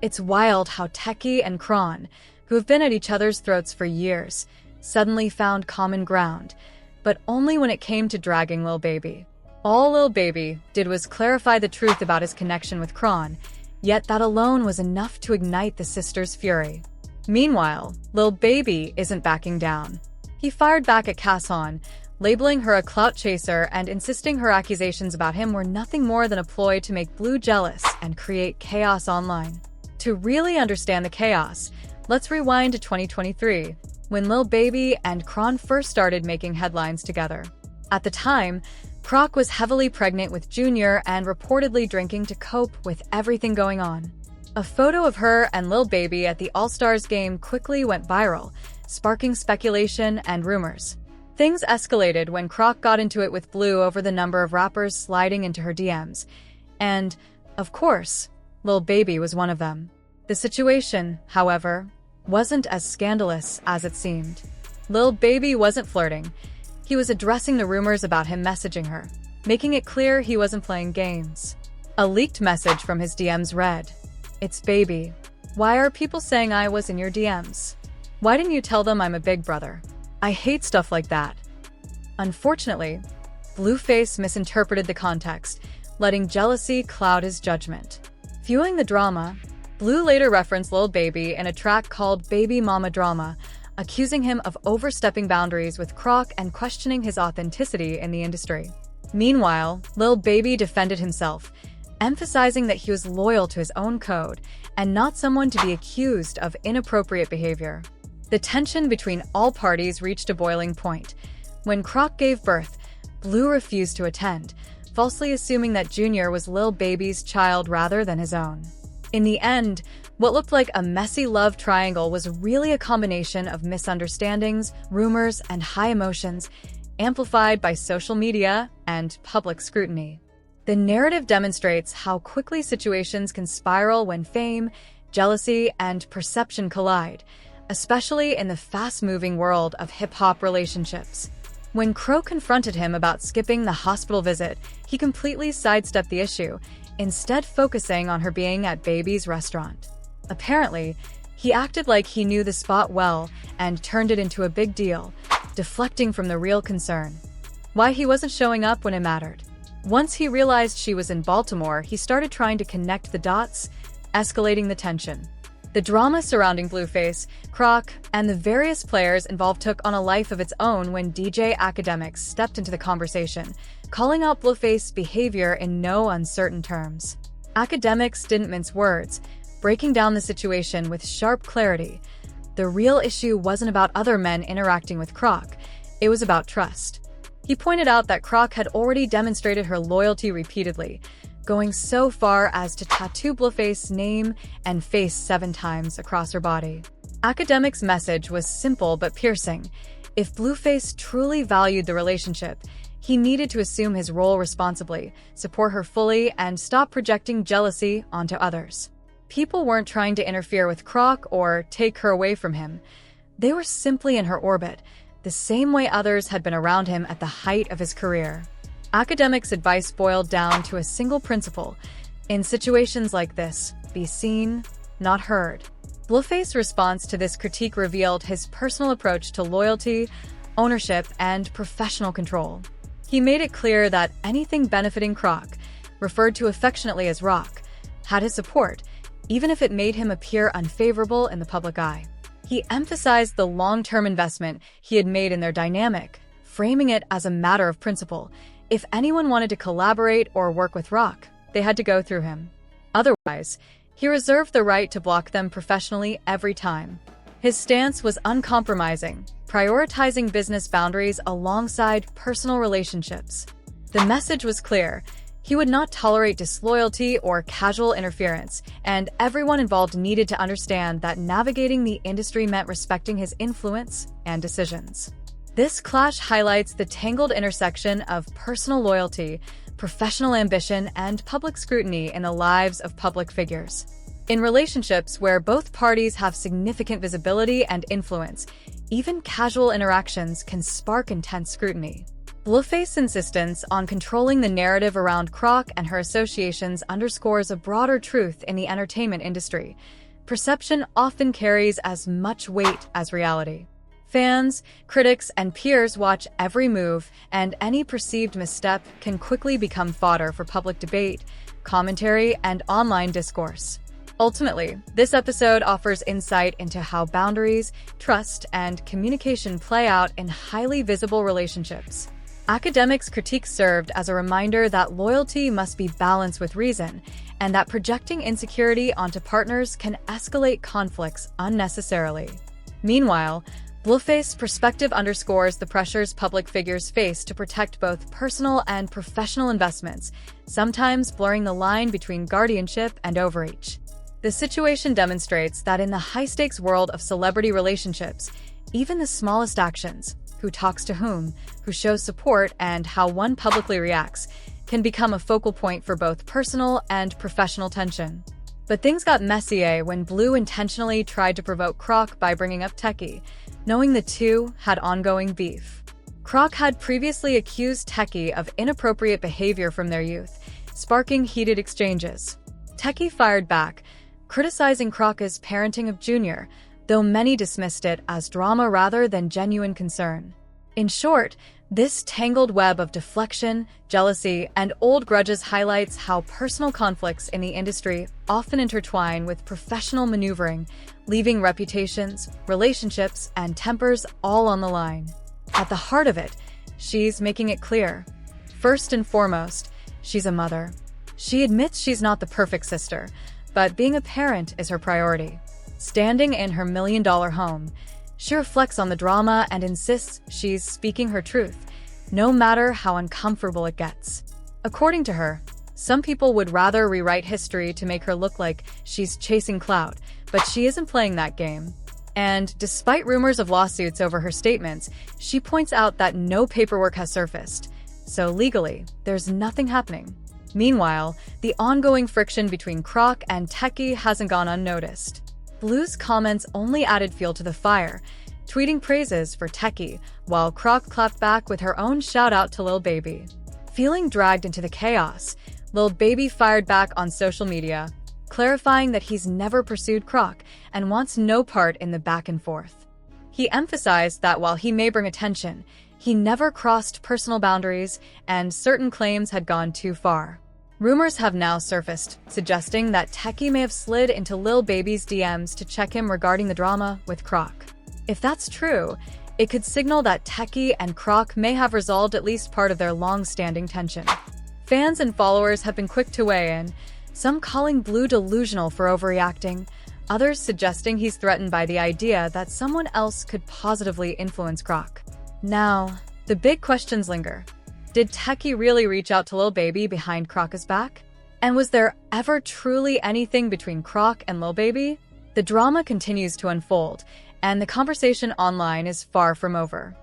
It's wild how Tesehki and Chrisean, who have been at each other's throats for years, suddenly found common ground, but only when it came to dragging Lil Baby. All Lil Baby did was clarify the truth about his connection with Chrisean, yet that alone was enough to ignite the sisters' fury. Meanwhile, Lil Baby isn't backing down. He fired back at Chrisean, labeling her a clout chaser and insisting her accusations about him were nothing more than a ploy to make Blue jealous and create chaos online. To really understand the chaos, let's rewind to 2023, when Lil Baby and Chrisean first started making headlines together. At the time, Croc was heavily pregnant with Junior and reportedly drinking to cope with everything going on. A photo of her and Lil Baby at the All-Stars game quickly went viral, sparking speculation and rumors. Things escalated when Croc got into it with Blue over the number of rappers sliding into her DMs. And, of course, Lil Baby was one of them. The situation, however, wasn't as scandalous as it seemed. Lil Baby wasn't flirting. He was addressing the rumors about him messaging her, making it clear he wasn't playing games. A leaked message from his DMs read, "It's Baby. Why are people saying I was in your DMs? Why didn't you tell them I'm a big brother? I hate stuff like that." Unfortunately, Blueface misinterpreted the context, letting jealousy cloud his judgment. Fueling the drama, Blue later referenced Lil Baby in a track called Baby Mama Drama, accusing him of overstepping boundaries with Croc and questioning his authenticity in the industry. Meanwhile, Lil Baby defended himself, emphasizing that he was loyal to his own code and not someone to be accused of inappropriate behavior. The tension between all parties reached a boiling point. When Croc gave birth, Blue refused to attend, falsely assuming that Junior was Lil Baby's child rather than his own. In the end, what looked like a messy love triangle was really a combination of misunderstandings, rumors, and high emotions, amplified by social media and public scrutiny. The narrative demonstrates how quickly situations can spiral when fame, jealousy, and perception collide, especially in the fast-moving world of hip-hop relationships. When Crow confronted him about skipping the hospital visit, he completely sidestepped the issue, instead focusing on her being at Baby's restaurant. Apparently, he acted like he knew the spot well and turned it into a big deal, deflecting from the real concern: why he wasn't showing up when it mattered. Once he realized she was in Baltimore, he started trying to connect the dots, escalating the tension. The drama surrounding Blueface, Croc, and the various players involved took on a life of its own when DJ Academics stepped into the conversation, calling out Blueface's behavior in no uncertain terms. Academics didn't mince words, breaking down the situation with sharp clarity. The real issue wasn't about other men interacting with Croc, it was about trust. He pointed out that Croc had already demonstrated her loyalty repeatedly, going so far as to tattoo Blueface's name and face 7 times across her body. Academic's message was simple but piercing. If Blueface truly valued the relationship, he needed to assume his role responsibly, support her fully, and stop projecting jealousy onto others. People weren't trying to interfere with Croc or take her away from him. They were simply in her orbit, the same way others had been around him at the height of his career. Academic's advice boiled down to a single principle: in situations like this, be seen, not heard. Blueface's response to this critique revealed his personal approach to loyalty, ownership, and professional control. He made it clear that anything benefiting Croc, referred to affectionately as Rock, had his support, even if it made him appear unfavorable in the public eye. He emphasized the long-term investment he had made in their dynamic, framing it as a matter of principle. If anyone wanted to collaborate or work with Rock, they had to go through him. Otherwise, he reserved the right to block them professionally every time. His stance was uncompromising, prioritizing business boundaries alongside personal relationships. The message was clear: he would not tolerate disloyalty or casual interference, and everyone involved needed to understand that navigating the industry meant respecting his influence and decisions. This clash highlights the tangled intersection of personal loyalty, professional ambition, and public scrutiny in the lives of public figures. In relationships where both parties have significant visibility and influence, even casual interactions can spark intense scrutiny. Blueface's insistence on controlling the narrative around Croc and her associations underscores a broader truth in the entertainment industry. Perception often carries as much weight as reality. Fans, critics, and peers watch every move, and any perceived misstep can quickly become fodder for public debate, commentary, and online discourse. Ultimately, this episode offers insight into how boundaries, trust, and communication play out in highly visible relationships. Academics' critique served as a reminder that loyalty must be balanced with reason, and that projecting insecurity onto partners can escalate conflicts unnecessarily. Meanwhile, Blueface's perspective underscores the pressures public figures face to protect both personal and professional investments, sometimes blurring the line between guardianship and overreach. The situation demonstrates that in the high-stakes world of celebrity relationships, even the smallest actions, who talks to whom, who shows support, and how one publicly reacts, can become a focal point for both personal and professional tension. But things got messy when Blue intentionally tried to provoke Croc by bringing up Tesehki, knowing the two had ongoing beef. Croc had previously accused Tesehki of inappropriate behavior from their youth, sparking heated exchanges. Tesehki fired back, criticizing Croc's parenting of Junior, though many dismissed it as drama rather than genuine concern. In short, this tangled web of deflection, jealousy, and old grudges highlights how personal conflicts in the industry often intertwine with professional maneuvering, leaving reputations, relationships, and tempers all on the line. At the heart of it, she's making it clear. First and foremost, she's a mother. She admits she's not the perfect sister, but being a parent is her priority. Standing in her million-dollar home, she reflects on the drama and insists she's speaking her truth, no matter how uncomfortable it gets. According to her, some people would rather rewrite history to make her look like she's chasing clout, but she isn't playing that game. And despite rumors of lawsuits over her statements, she points out that no paperwork has surfaced, so legally, there's nothing happening. Meanwhile, the ongoing friction between Croc and Tesehki hasn't gone unnoticed. Blue's comments only added fuel to the fire, tweeting praises for Tesehki, while Croc clapped back with her own shout-out to Lil Baby. Feeling dragged into the chaos, Lil Baby fired back on social media, clarifying that he's never pursued Croc and wants no part in the back and forth. He emphasized that while he may bring attention, he never crossed personal boundaries and certain claims had gone too far. Rumors have now surfaced, suggesting that Tesehki may have slid into Lil Baby's DMs to check him regarding the drama with Croc. If that's true, it could signal that Tesehki and Croc may have resolved at least part of their long-standing tension. Fans and followers have been quick to weigh in, some calling Blue delusional for overreacting, others suggesting he's threatened by the idea that someone else could positively influence Croc. Now, the big questions linger. Did Tesehki really reach out to Lil Baby behind Croc's back? And was there ever truly anything between Croc and Lil Baby? The drama continues to unfold, and the conversation online is far from over.